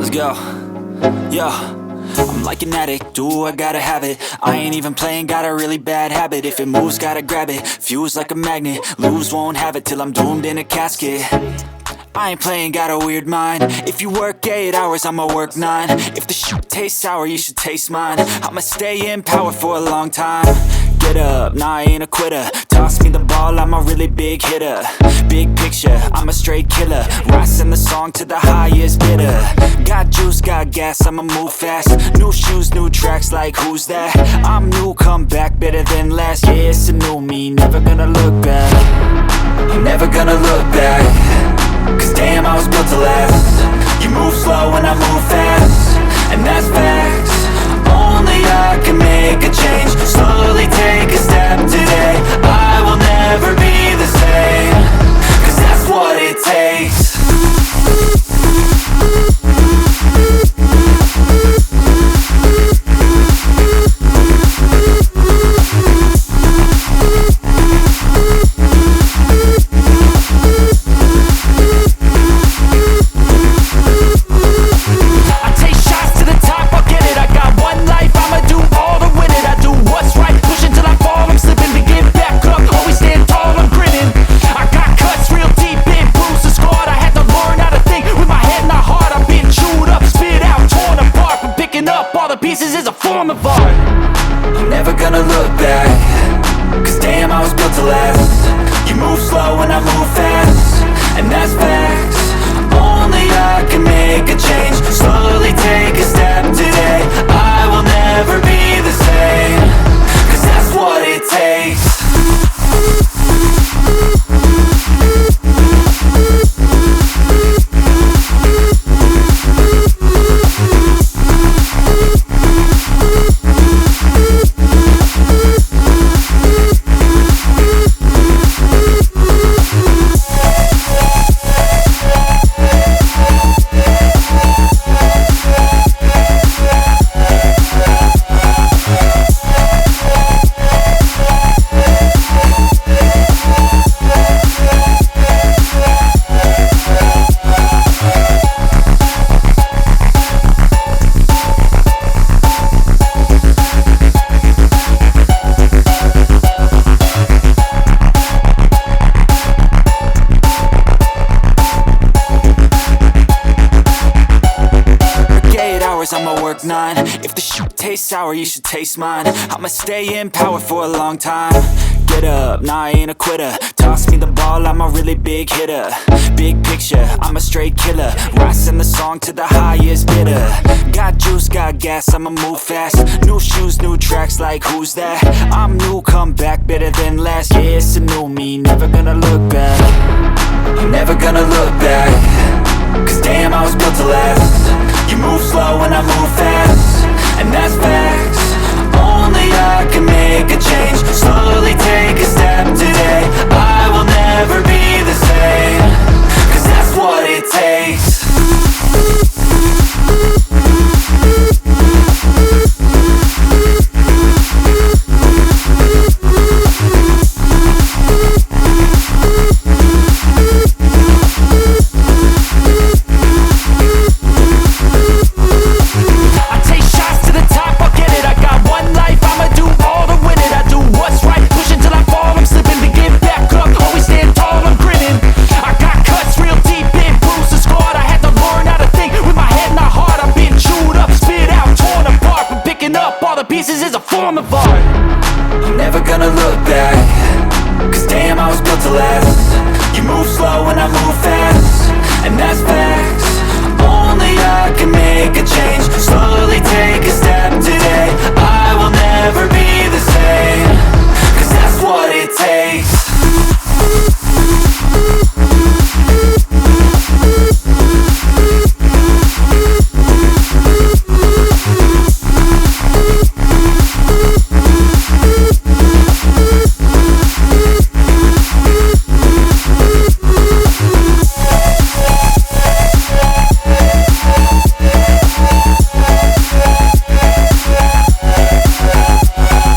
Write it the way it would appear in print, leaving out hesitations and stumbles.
Let's go. Yo, I'm like an addict, do I gotta have it. I ain't even playing, got a really bad habit. If it moves, gotta grab it, fuse like a magnet. Lose, won't have it till I'm doomed in a casket. I ain't playing, got a weird mind. If you work 8 hours, I'ma work 9. If the shit tastes sour, you should taste mine. I'ma stay in power for a long time. Get up, nah, I ain't a quitter. Toss me the ball, I'm a really big hitter. Big picture, I'm a straight killer. Rising the song to the highest bidder. Got juice, got gas, I'ma move fast. New shoes, new tracks, like who's that? I'm new, come back, better than last. Yeah, it's a new me, never gonna look back. I'm never gonna look back. Cause damn, I was built to last. You move slow and I move fast, and that's facts. Only I can make a change. Slowly take a step today. I will never be the same. Cause that's what it takes. Pieces is a form of art. I'm never gonna look back. Cause damn, I was built to last. You move slow and I move fast, and that's facts. Only I can make a change. Slowly take a step today. I will never be the same. Cause that's what it takes. I'ma work 9. If the shit tastes sour, you should taste mine. I'ma stay in power for a long time. Get up, nah, I ain't a quitter. Toss me the ball, I'm a really big hitter. Big picture, I'm a straight killer. Rising the song to the highest bidder. Got juice, got gas, I'ma move fast. New shoes, new tracks, like who's that? I'm new, come back, better than last. Yeah, it's a new me, never gonna look back. I'm never gonna look back. Cause damn, I was built to last. You move slow and I move fast, and that's facts. Only I can make a change. Slowly take a step today. I will never be the same. Cause that's what it takes. Pieces is a form of art. I'm never gonna look back. Cause damn, I was built to last. You move slow and I move fast, and that's facts. Only I can make a change. Slowly take a step today. I will never be the